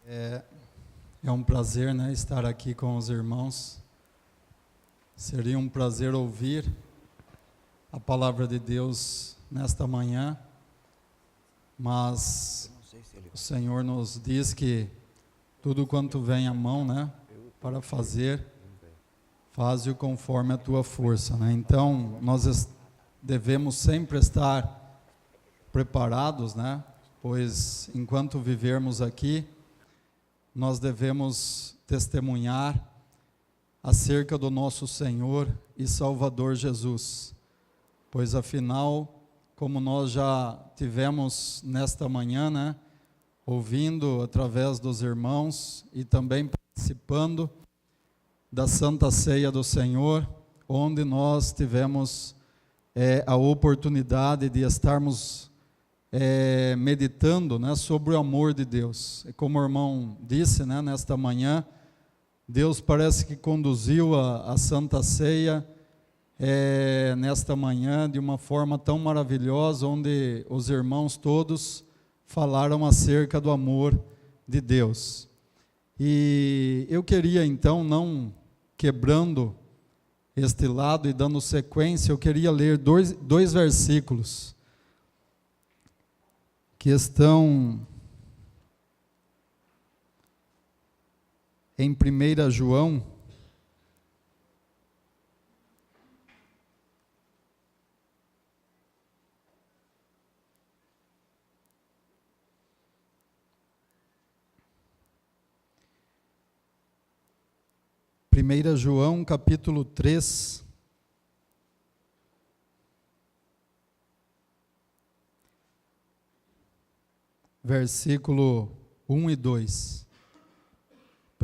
É um prazer, né, estar aqui com os irmãos. Seria um prazer ouvir a palavra de Deus nesta manhã, mas o Senhor nos diz que tudo quanto vem à mão, né, para fazer, faze-o conforme a tua força, né? Então, nós devemos sempre estar preparados, né? Pois enquanto vivermos aqui, nós devemos testemunhar acerca do nosso Senhor e Salvador Jesus. Pois afinal, como nós já tivemos nesta manhã, né, ouvindo através dos irmãos e também participando da Santa Ceia do Senhor, onde nós tivemos a oportunidade de estarmos meditando, né, sobre o amor de Deus. E como o irmão disse, né, nesta manhã, Deus parece que conduziu a Santa Ceia nesta manhã de uma forma tão maravilhosa, onde os irmãos todos falaram acerca do amor de Deus. E eu queria então, não quebrando este lado e dando sequência, eu queria ler dois versículos que estão em 1 João, capítulo 3, versículo 1 e 2.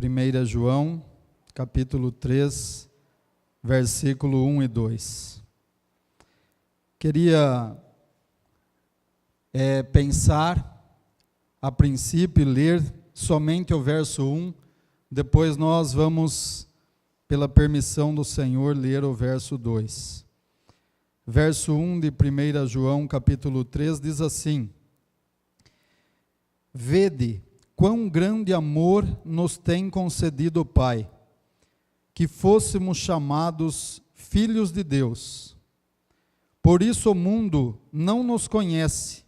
1 João, capítulo 3, versículo 1 e 2. Queria pensar, a princípio, e ler somente o verso 1, depois nós vamos, pela permissão do Senhor, ler o verso 2. Verso 1 de 1 João, capítulo 3, diz assim: Vede quão grande amor nos tem concedido o Pai, que fôssemos chamados filhos de Deus. Por isso o mundo não nos conhece,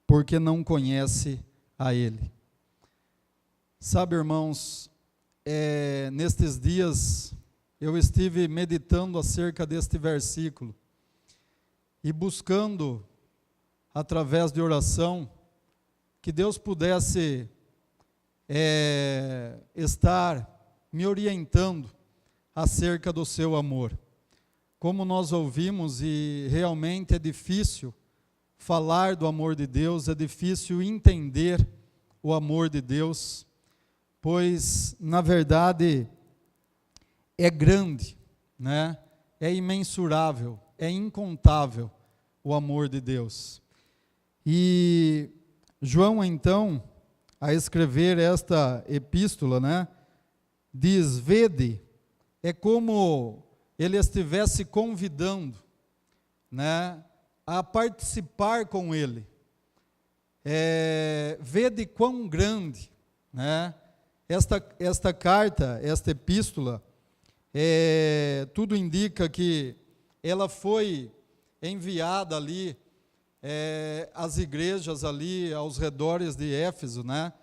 porque não conhece a Ele. Sabe, irmãos, nestes dias eu estive meditando acerca deste versículo e buscando, através de oração, que Deus pudesse estar me orientando acerca do seu amor. Como nós ouvimos, e realmente é difícil falar do amor de Deus, é difícil entender o amor de Deus, pois, na verdade, é grande, né? É imensurável, é incontável o amor de Deus. E João, então, a escrever esta epístola, né, diz: vede, é como ele estivesse convidando, né, a participar com ele. Vede quão grande, né, esta carta, esta epístola, tudo indica que ela foi enviada ali as igrejas ali aos redores de Éfeso, né?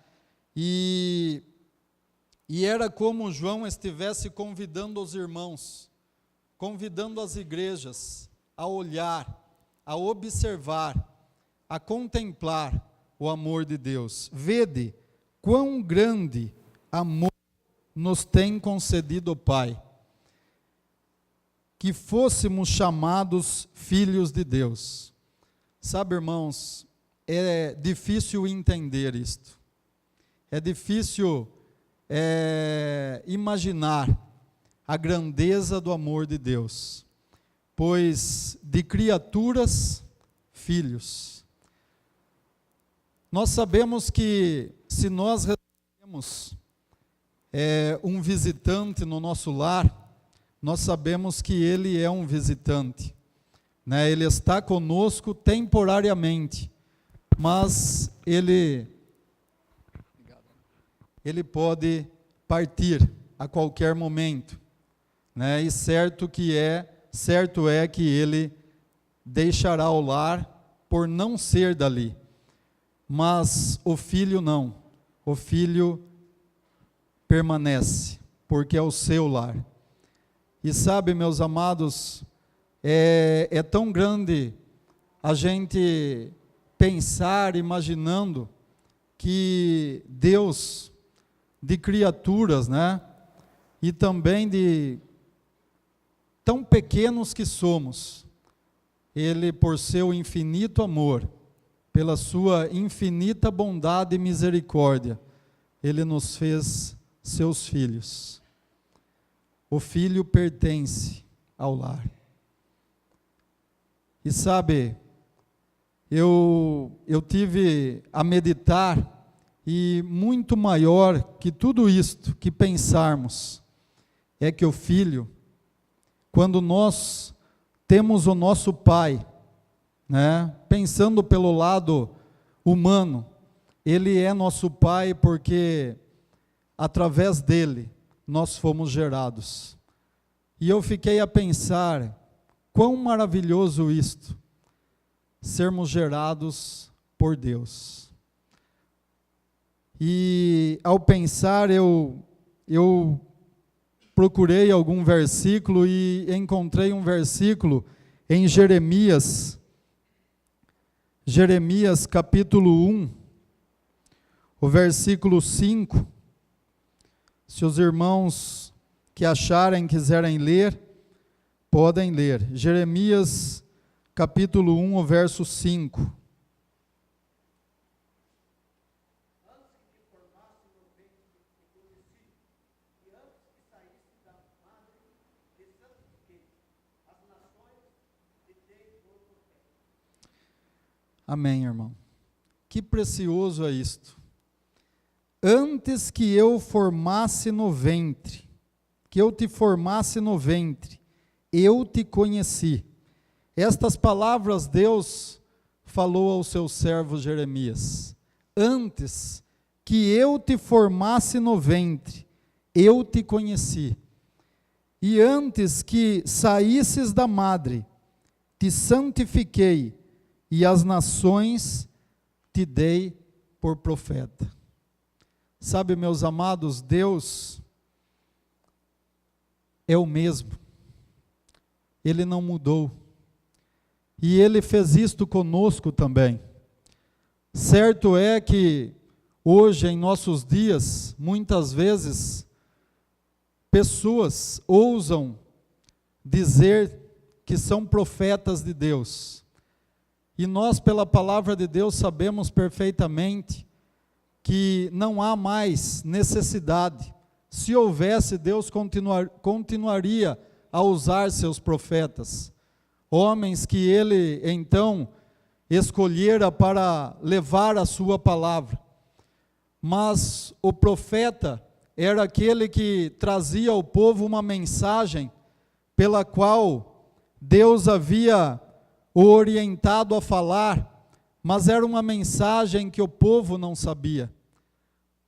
E era como João estivesse convidando os irmãos, convidando as igrejas a olhar, a observar, a contemplar o amor de Deus. Vede quão grande amor nos tem concedido o Pai, que fôssemos chamados filhos de Deus. Sabe, irmãos, é difícil entender isto. É difícil imaginar a grandeza do amor de Deus. Pois de criaturas, filhos. Nós sabemos que se nós recebemos um visitante no nosso lar, nós sabemos que ele é um visitante. Né? Ele está conosco temporariamente, mas ele ele pode partir a qualquer momento, né? E certo é que ele deixará o lar por não ser dali. Mas o filho não. O filho permanece, porque é o seu lar. E sabe, meus amados, é tão grande a gente pensar, imaginando que Deus, de criaturas, né? E também de tão pequenos que somos, Ele, por seu infinito amor, pela sua infinita bondade e misericórdia, Ele nos fez seus filhos. O filho pertence ao lar. E sabe, eu tive a meditar, e muito maior que tudo isto que pensarmos, é que o filho, quando nós temos o nosso pai, né, pensando pelo lado humano, ele é nosso pai porque através dele nós fomos gerados. E eu fiquei a pensar, quão maravilhoso isto, sermos gerados por Deus. E ao pensar, eu procurei algum versículo e encontrei um versículo em Jeremias capítulo 1, o versículo 5. Se os irmãos que acharem, quiserem ler, podem ler. Jeremias capítulo 1, o verso 5. Amém, irmão. Que precioso é isto. Antes que eu formasse no ventre, que eu te formasse no ventre, eu te conheci. Estas palavras Deus falou ao seu servo Jeremias. Antes que eu te formasse no ventre, eu te conheci. E antes que saísses da madre, te santifiquei, e as nações te dei por profeta. Sabe, meus amados, Deus é o mesmo. Ele não mudou. E Ele fez isto conosco também. Certo é que hoje, em nossos dias, muitas vezes, pessoas ousam dizer que são profetas de Deus. E nós, pela palavra de Deus, sabemos perfeitamente que não há mais necessidade. Se houvesse, Deus continuaria a usar seus profetas. Homens que Ele, então, escolhera para levar a sua palavra. Mas o profeta era aquele que trazia ao povo uma mensagem pela qual Deus havia o orientado a falar, mas era uma mensagem que o povo não sabia.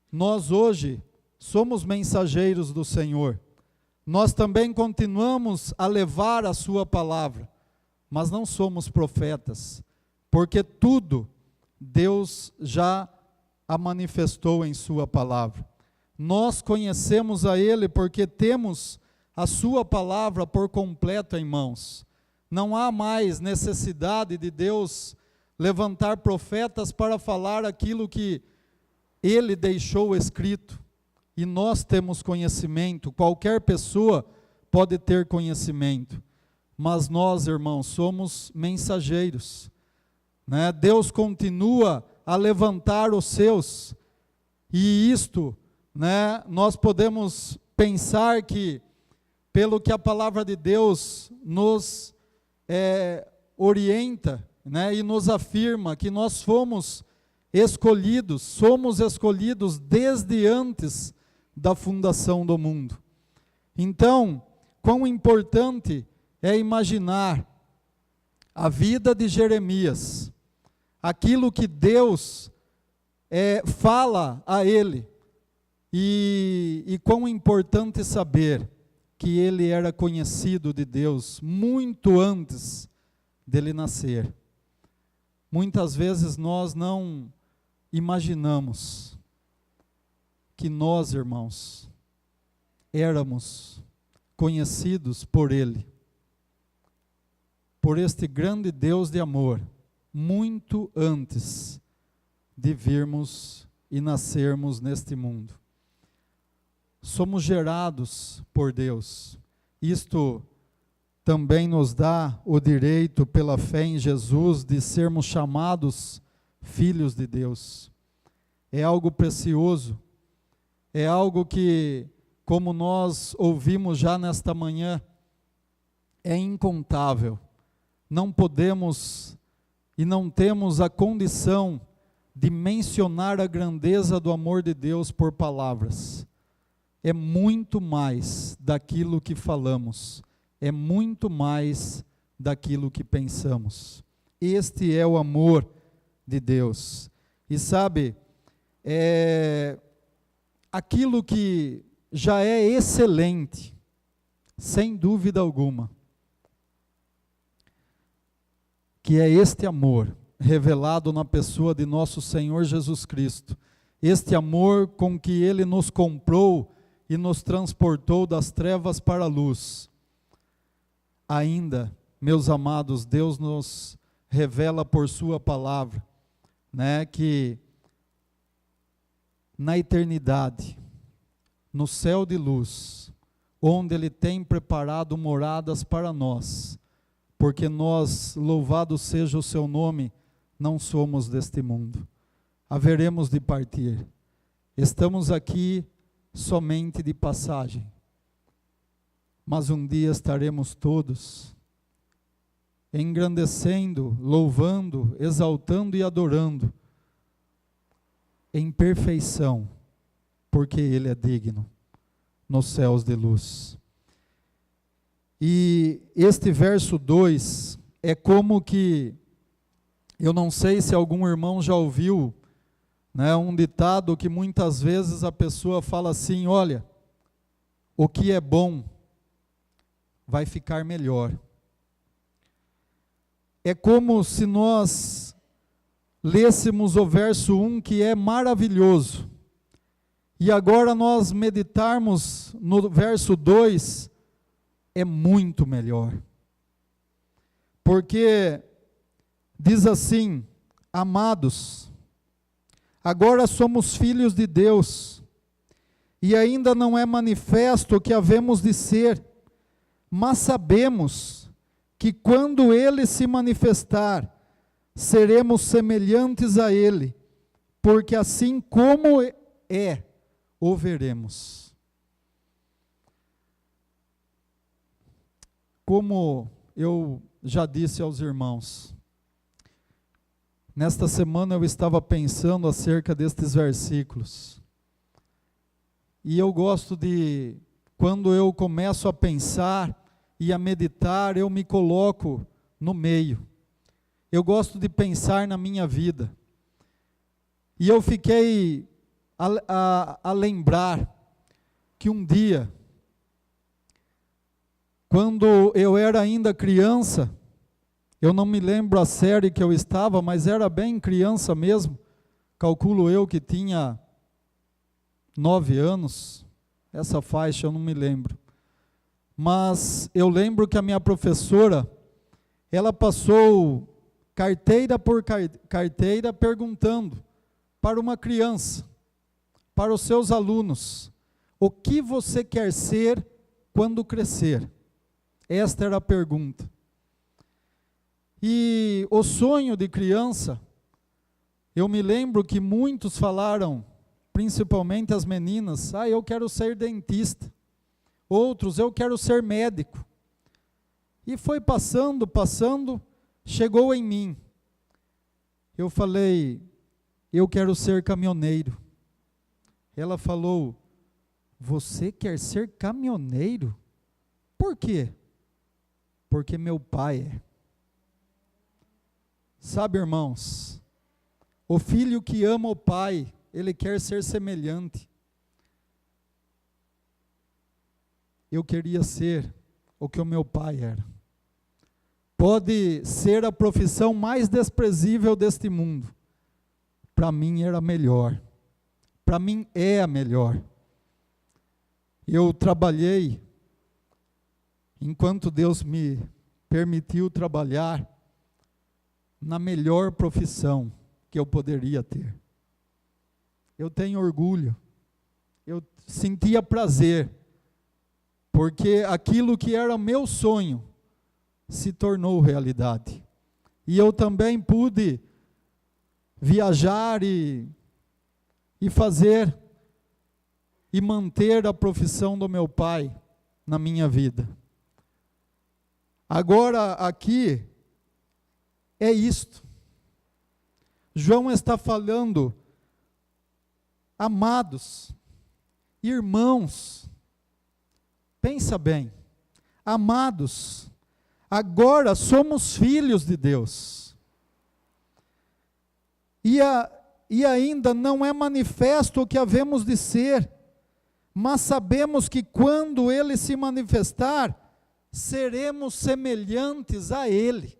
Nós hoje somos mensageiros do Senhor. Nós também continuamos a levar a sua palavra, mas não somos profetas, porque tudo Deus já a manifestou em sua palavra. Nós conhecemos a Ele porque temos a sua palavra por completo em mãos. Não há mais necessidade de Deus levantar profetas para falar aquilo que Ele deixou escrito. E nós temos conhecimento, qualquer pessoa pode ter conhecimento. Mas nós, irmãos, somos mensageiros, né? Deus continua a levantar os seus. E isto, né, nós podemos pensar que, pelo que a palavra de Deus nos orienta, né, e nos afirma que nós somos escolhidos desde antes da fundação do mundo. Então, quão importante é imaginar a vida de Jeremias, aquilo que Deus fala a ele, E quão importante saber que ele era conhecido de Deus muito antes dele nascer. Muitas vezes nós não imaginamos que nós, irmãos, éramos conhecidos por ele, por este grande Deus de amor, muito antes de virmos e nascermos neste mundo. Somos gerados por Deus. Isto também nos dá o direito, pela fé em Jesus, de sermos chamados filhos de Deus. É algo precioso, é algo que, como nós ouvimos já nesta manhã, é incontável. Não podemos e não temos a condição de mencionar a grandeza do amor de Deus por palavras. É muito mais daquilo que falamos, é muito mais daquilo que pensamos. Este é o amor de Deus. E sabe, aquilo que já é excelente, sem dúvida alguma, que é este amor revelado na pessoa de nosso Senhor Jesus Cristo, este amor com que Ele nos comprou e nos transportou das trevas para a luz. Ainda, meus amados, Deus nos revela por sua palavra, né, que na eternidade, no céu de luz, onde Ele tem preparado moradas para nós, porque nós, louvado seja o seu nome, não somos deste mundo. Haveremos de partir. Estamos aqui somente de passagem. Mas um dia estaremos todos engrandecendo, louvando, exaltando e adorando em perfeição, porque Ele é digno, nos céus de luz. E este verso 2 é como que, eu não sei se algum irmão já ouviu, né, um ditado que muitas vezes a pessoa fala assim: olha, o que é bom vai ficar melhor. É como se nós lêssemos o verso 1, que é maravilhoso, e agora nós meditarmos no verso 2, é muito melhor. Porque diz assim: amados, agora somos filhos de Deus, e ainda não é manifesto o que havemos de ser, mas sabemos que quando Ele se manifestar, seremos semelhantes a Ele, porque assim como é, o veremos. Como eu já disse aos irmãos, nesta semana eu estava pensando acerca destes versículos, e eu gosto de, quando eu começo a pensar e a meditar, eu me coloco no meio. Eu gosto de pensar na minha vida, e eu fiquei a lembrar que um dia, quando eu era ainda criança, eu não me lembro a série que eu estava, mas era bem criança mesmo, calculo eu que tinha 9 anos, essa faixa eu não me lembro. Mas eu lembro que a minha professora, ela passou carteira por carteira perguntando para uma criança, para os seus alunos: o que você quer ser quando crescer? Esta era a pergunta. E o sonho de criança, eu me lembro que muitos falaram, principalmente as meninas: eu quero ser dentista. Outros: eu quero ser médico. E foi passando, chegou em mim. Eu falei: eu quero ser caminhoneiro. Ela falou: você quer ser caminhoneiro? Por quê? Porque meu pai é. Sabe, irmãos, o filho que ama o pai, ele quer ser semelhante. eu queria ser o que o meu pai era. Pode ser a profissão mais desprezível deste mundo. Para mim era melhor. Para mim é a melhor. Eu trabalhei, enquanto Deus me permitiu trabalhar, na melhor profissão que eu poderia ter. Eu tenho orgulho. Eu sentia prazer, porque aquilo que era meu sonho se tornou realidade. E eu também pude viajar e fazer e manter a profissão do meu pai na minha vida. Agora aqui é isto. João está falando, amados, irmãos, pensa bem, amados, agora somos filhos de Deus. E ainda não é manifesto o que havemos de ser, mas sabemos que quando Ele se manifestar, seremos semelhantes a Ele.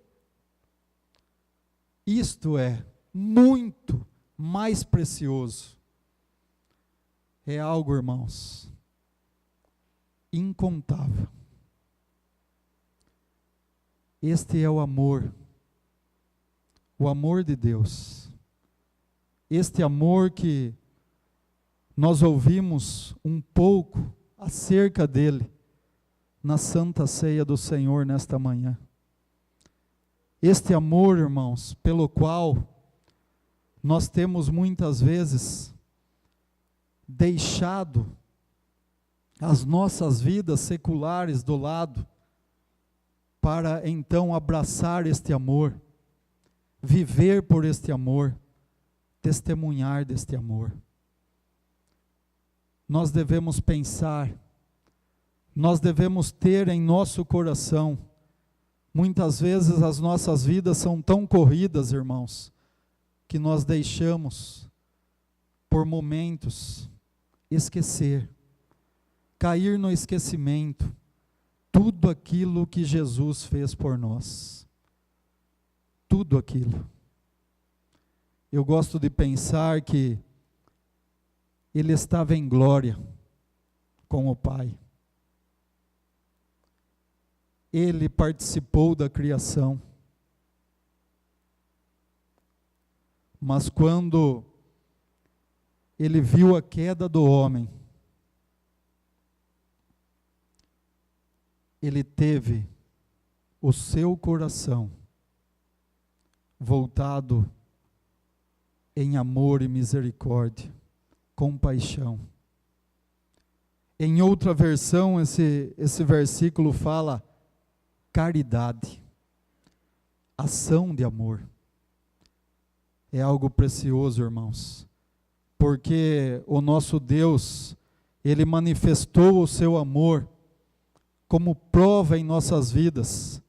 Isto é muito mais precioso. É algo, irmãos, incontável. Este é o amor de Deus. Este amor que nós ouvimos um pouco acerca dele na Santa Ceia do Senhor nesta manhã. Este amor, irmãos, pelo qual nós temos muitas vezes deixado as nossas vidas seculares do lado, para então abraçar este amor, viver por este amor, testemunhar deste amor. Nós devemos pensar, nós devemos ter em nosso coração, muitas vezes as nossas vidas são tão corridas, irmãos, que nós deixamos, por momentos, esquecer, cair no esquecimento, tudo aquilo que Jesus fez por nós. Tudo aquilo. Eu gosto de pensar que Ele estava em glória com o Pai. Ele participou da criação. Mas quando Ele viu a queda do homem, Ele teve o seu coração voltado em amor e misericórdia, compaixão. Em outra versão, esse versículo fala caridade, ação de amor. É algo precioso, irmãos, porque o nosso Deus, Ele manifestou o seu amor como prova em nossas vidas,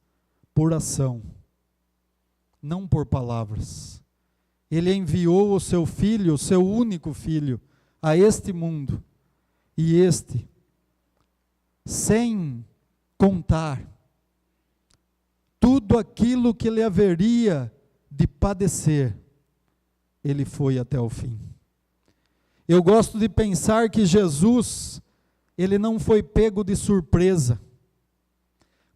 por ação, não por palavras. Ele enviou o seu Filho, o seu único Filho, a este mundo, e este, sem contar tudo aquilo que ele haveria de padecer, ele foi até o fim. Eu gosto de pensar que Jesus, ele não foi pego de surpresa.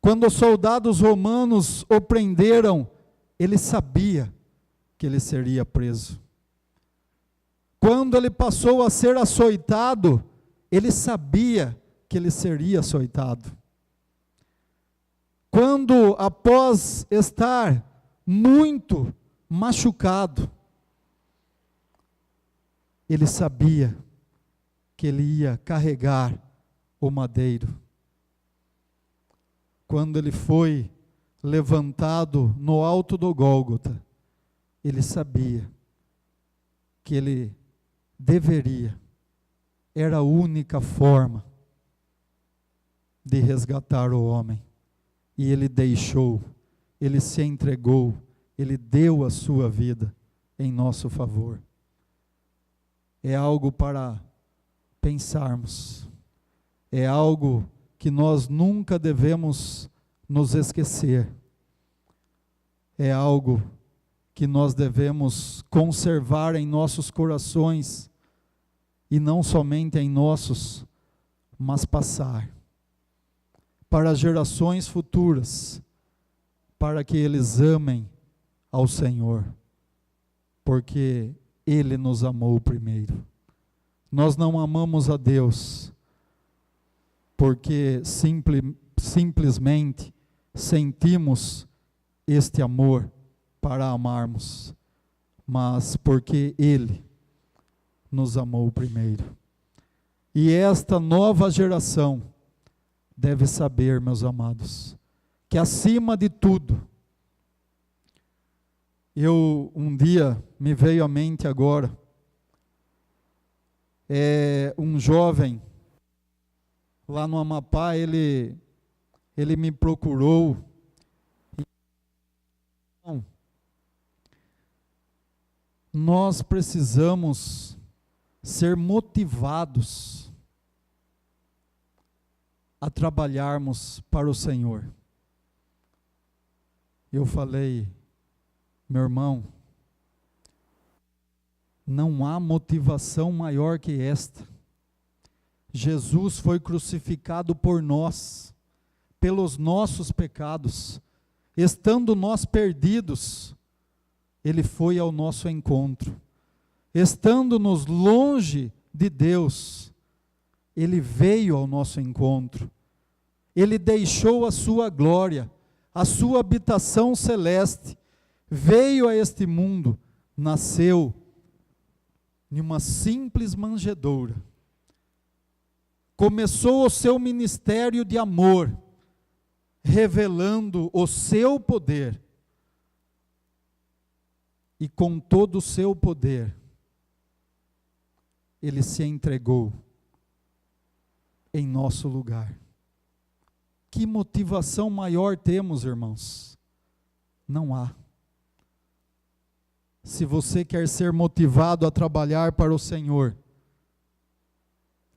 Quando os soldados romanos o prenderam, ele sabia que ele seria preso. Quando ele passou a ser açoitado, ele sabia que ele seria açoitado. Quando, após estar muito machucado, ele sabia que ele ia carregar o madeiro. Quando ele foi levantado no alto do Gólgota, ele sabia que ele deveria, era a única forma de resgatar o homem. E ele deixou, ele se entregou, ele deu a sua vida em nosso favor. É algo para pensarmos, é algo que nós nunca devemos nos esquecer. É algo que nós devemos conservar em nossos corações, e não somente em nossos, mas passar para gerações futuras, para que eles amem ao Senhor, porque Ele nos amou primeiro. Nós não amamos a Deus porque simplesmente sentimos este amor para amarmos, mas porque Ele nos amou primeiro. E esta nova geração deve saber, meus amados, que acima de tudo, um dia me veio à mente agora, um jovem lá no Amapá, ele me procurou. Nós precisamos ser motivados a trabalharmos para o Senhor. Eu falei, meu irmão, não há motivação maior que esta. Jesus foi crucificado por nós, pelos nossos pecados. Estando nós perdidos, Ele foi ao nosso encontro. Estando-nos longe de Deus, Ele veio ao nosso encontro. Ele deixou a sua glória, a sua habitação celeste, veio a este mundo, nasceu em uma simples manjedoura. Começou o seu ministério de amor, revelando o seu poder. E com todo o seu poder, Ele se entregou em nosso lugar. Que motivação maior temos, irmãos? Não há. Se você quer ser motivado a trabalhar para o Senhor,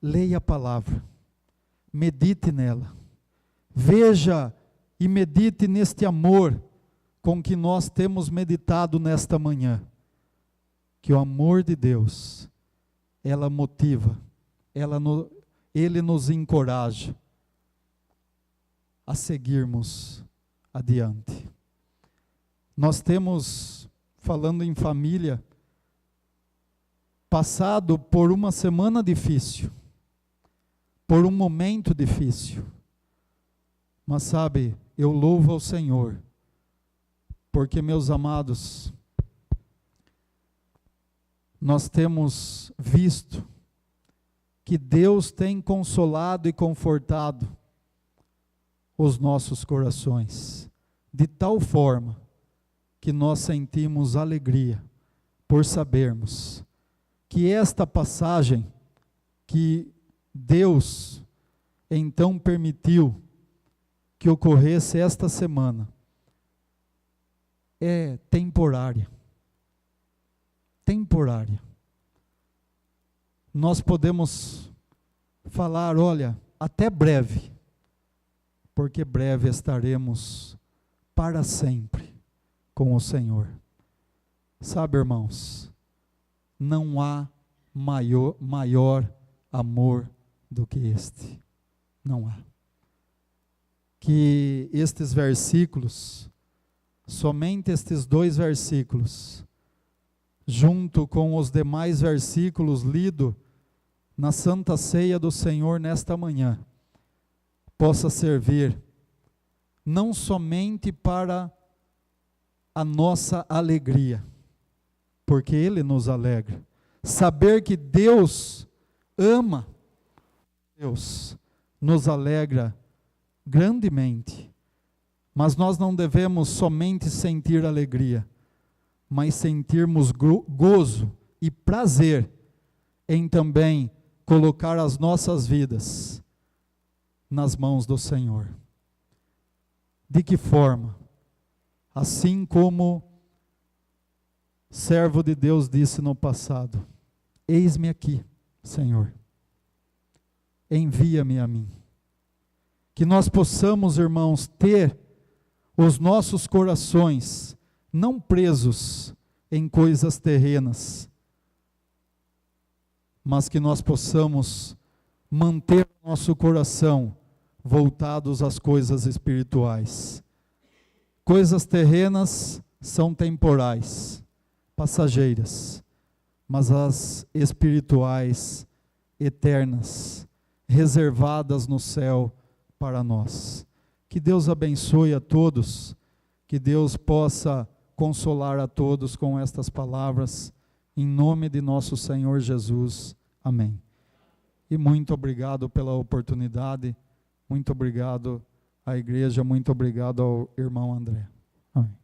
leia a palavra, medite nela, veja e medite neste amor com que nós temos meditado nesta manhã, que o amor de Deus, ela motiva, Ele nos encoraja a seguirmos adiante. Nós temos, falando em família, passado por uma semana difícil, por um momento difícil, mas sabe, eu louvo ao Senhor, porque, meus amados, nós temos visto que Deus tem consolado e confortado os nossos corações, de tal forma que nós sentimos alegria por sabermos que esta passagem que Deus então permitiu que ocorresse esta semana é temporária. Temporária. Nós podemos falar, olha, até breve, porque breve estaremos para sempre com o Senhor. Sabe, irmãos, não há maior amor do que este. Não há. Que estes versículos, somente estes 2 versículos, junto com os demais versículos lidos na Santa Ceia do Senhor nesta manhã, possa servir não somente para a nossa alegria, porque Ele nos alegra. Saber que Deus ama, Deus nos alegra grandemente. Mas nós não devemos somente sentir alegria, mas sentirmos gozo e prazer em também colocar as nossas vidas nas mãos do Senhor. De que forma? Assim como servo de Deus disse no passado: eis-me aqui, Senhor, envia-me a mim. Que nós possamos, irmãos, ter os nossos corações não presos em coisas terrenas, mas que nós possamos manter nosso coração voltados às coisas espirituais. Coisas terrenas são temporais, passageiras, mas as espirituais, eternas, reservadas no céu para nós. Que Deus abençoe a todos, que Deus possa consolar a todos com estas palavras, em nome de nosso Senhor Jesus. Amém. E muito obrigado pela oportunidade, muito obrigado à igreja, muito obrigado ao irmão André. Amém.